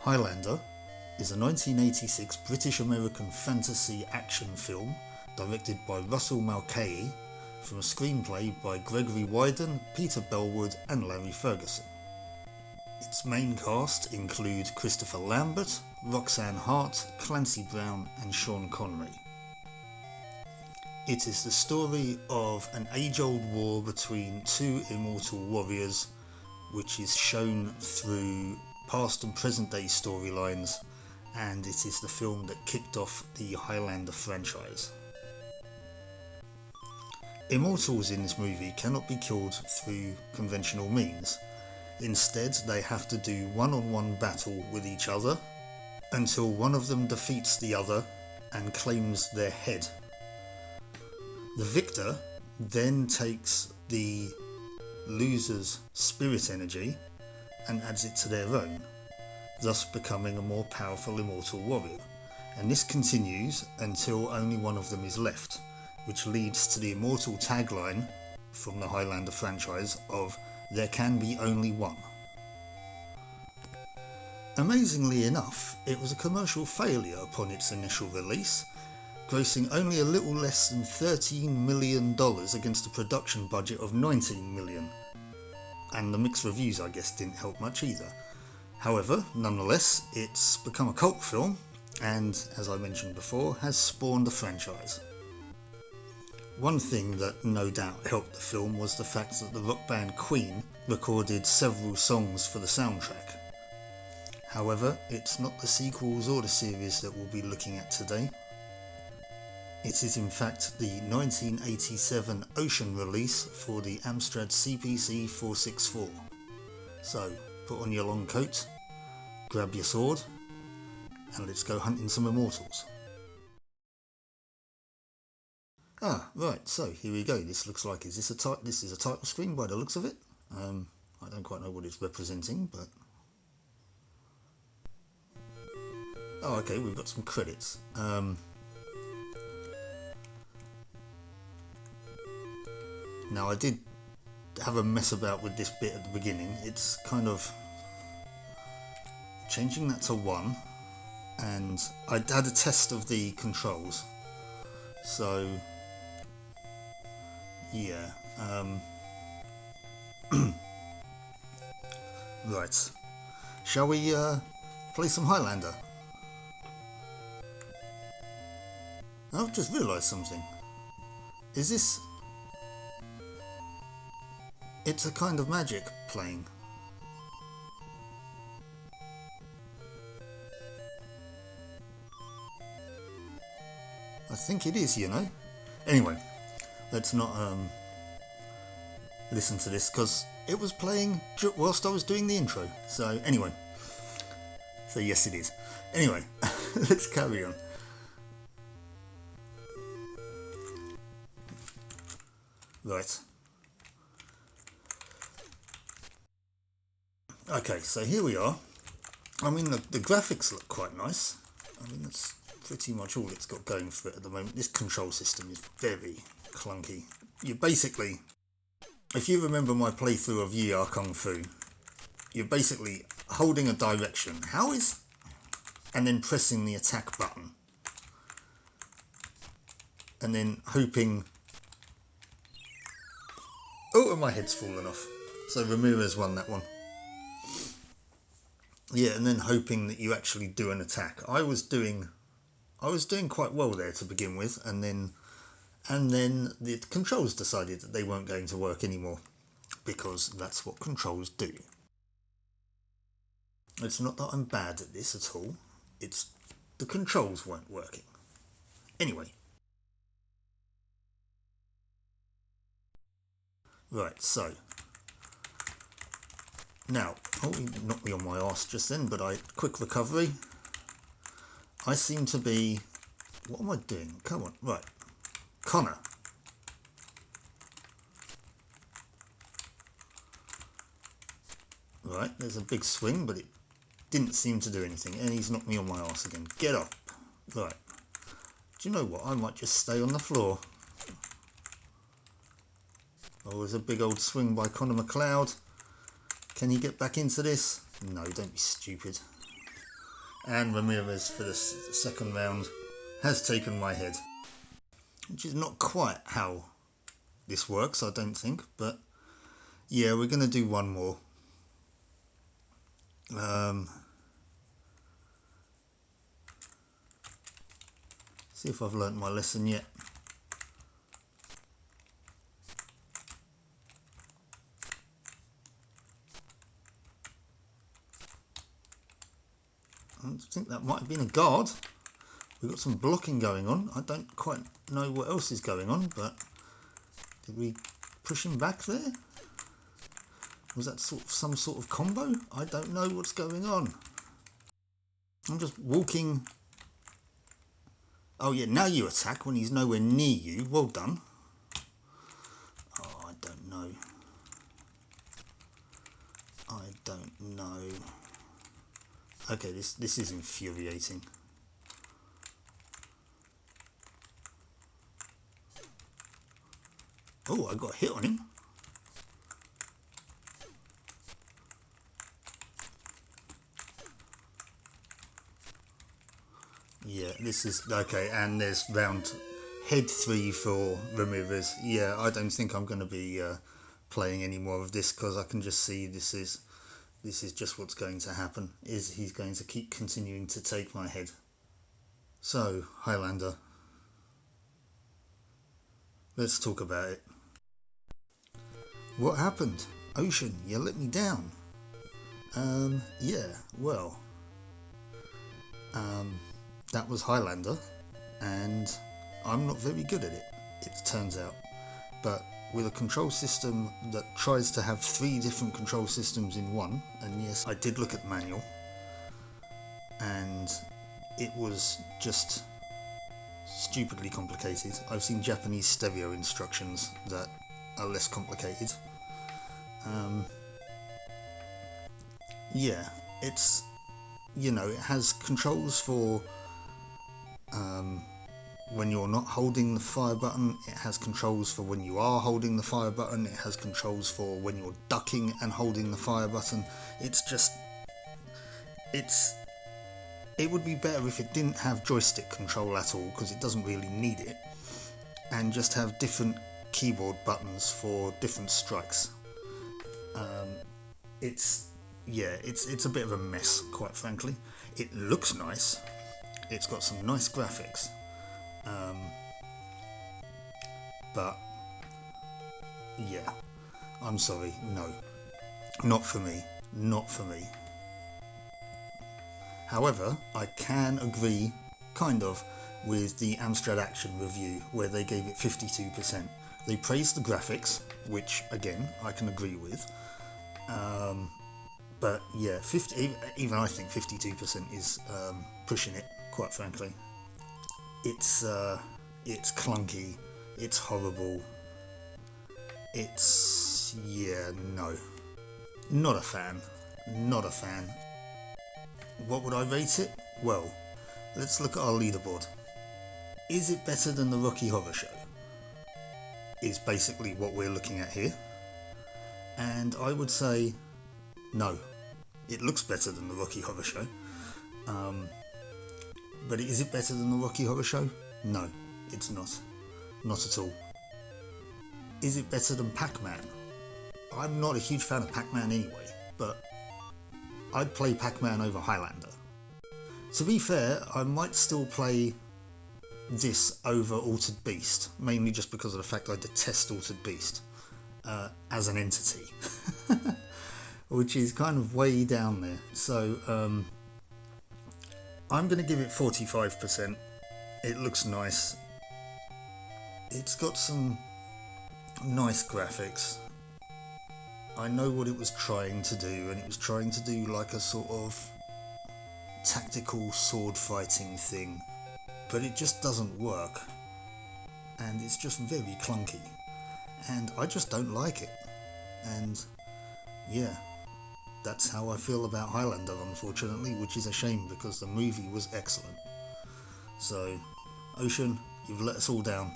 Highlander is a 1986 British-American fantasy action film directed by Russell Mulcahy from a screenplay by Gregory Wyden, Peter Bellwood and Larry Ferguson. Its main cast include Christopher Lambert, Roxanne Hart, Clancy Brown and Sean Connery. It is the story of an age-old war between two immortal warriors, which is shown through past and present day storylines, and it is the film that kicked off the Highlander franchise. Immortals in this movie cannot be killed through conventional means. Instead, they have to do one-on-one battle with each other until one of them defeats the other and claims their head. The victor then takes the loser's spirit energy and adds it to their own, thus becoming a more powerful immortal warrior. And this continues until only one of them is left, which leads to the immortal tagline from the Highlander franchise of "There can be only one." Amazingly enough, it was a commercial failure upon its initial release, grossing only a little less than $13 million against a production budget of $19 million. And the mixed reviews, I guess, didn't help much either. However, nonetheless, it's become a cult film and, as I mentioned before, has spawned a franchise. One thing that no doubt helped the film was the fact that the rock band Queen recorded several songs for the soundtrack. However, it's not the sequels or the series that we'll be looking at today. It is in fact the 1987 Ocean release for the Amstrad CPC 464. So, put on your long coat, grab your sword, and let's go hunting some immortals. Right, so here we go. This looks like, this is a title screen by the looks of it. I don't quite know what it's representing, but... Oh, okay, we've got some credits. Now, I did have a mess about with this bit at the beginning. It's kind of changing that to 1, and I had a test of the controls, so yeah. Right, shall we play some Highlander? I've just realised something. Is this... It's a kind of magic playing. I think it is, you know. Anyway, let's not listen to this because it was playing whilst I was doing the intro. So anyway, so yes it is. Anyway, let's carry on. Right. Okay, so here we are. I mean, the graphics look quite nice. I mean, that's pretty much all it's got going for it at the moment. This control system is very clunky. You basically, if you remember my playthrough of Yi Kung Fu, you're basically holding a direction. And then pressing the attack button. And then hoping... Oh, and my head's fallen off. So Ramirez won that one. Yeah, and then hoping that you actually do an attack. I was doing quite well there to begin with, and then the controls decided that they weren't going to work anymore, because that's what controls do. It's not that I'm bad at this at all, it's the controls weren't working. Anyway. Right, so now, oh, he knocked me on my arse just then, but quick recovery. I seem to be... What am I doing? Come on, right. Connor. Right, there's a big swing, but it didn't seem to do anything. And he's knocked me on my arse again. Get up. Right. Do you know what? I might just stay on the floor. Oh, there's a big old swing by Connor McLeod. Can he get back into this? No, don't be stupid. And Ramirez for the second round has taken my head. Which is not quite how this works, I don't think, but yeah, we're going to do one more. See if I've learnt my lesson yet. I think that might have been a guard. We've got some blocking going on. I don't quite know what else is going on, but did we push him back there? Was that some sort of combo? I don't know what's going on. I'm just walking. Oh yeah, now you attack when he's nowhere near you. Well done. Oh, I don't know. I don't know. Okay, this is infuriating. Oh, I got a hit on him. Yeah, this is okay, and there's round head 3 for Ramirez. Yeah, I don't think I'm going to be playing any more of this because I can just see this is just what's going to happen. Is he's going to keep continuing to take my head. So, Highlander, let's talk about it. What happened? Ocean, you let me down. Yeah, well, that was Highlander, and I'm not very good at it, it turns out. But with a control system that tries to have 3 different control systems in one, and yes, I did look at the manual, and it was just stupidly complicated. I've seen Japanese stereo instructions that are less complicated. Yeah, it's, you know, it has controls for when you're not holding the fire button, it has controls for when you are holding the fire button, it has controls for when you're ducking and holding the fire button. It's just, it would be better if it didn't have joystick control at all, because it doesn't really need it, and just have different keyboard buttons for different strikes. It's a bit of a mess, quite frankly. It looks nice, it's got some nice graphics, but yeah, I'm sorry, no, not for me, not for me. However, I can agree, kind of, with the Amstrad Action review where they gave it 52%. They praised the graphics, which again I can agree with, but yeah, even I think 52% is pushing it, quite frankly. It's clunky, it's horrible, it's, yeah, no, not a fan, not a fan. What would I rate it? Well, let's look at our leaderboard. Is it better than the Rocky Horror Show? Is basically what we're looking at here. And I would say no. It looks better than the Rocky Horror Show. But is it better than the Rocky Horror Show? No, it's not. Not at all. Is it better than Pac-Man? I'm not a huge fan of Pac-Man anyway, but I'd play Pac-Man over Highlander. To be fair, I might still play this over Altered Beast, mainly just because of the fact I detest Altered Beast as an entity, which is kind of way down there. So I'm going to give it 45%. It looks nice. It's got some nice graphics. I know what it was trying to do, and it was trying to do like a sort of tactical sword fighting thing, but it just doesn't work, and it's just very clunky, and I just don't like it. And yeah, that's how I feel about Highlander, unfortunately, which is a shame because the movie was excellent. So Ocean, you've let us all down.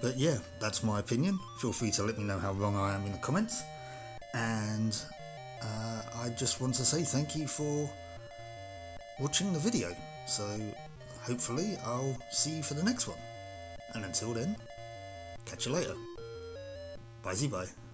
But yeah, that's my opinion. Feel free to let me know how wrong I am in the comments, and I just want to say thank you for watching the video. So hopefully I'll see you for the next one. And until then, catch you later. Bye bye.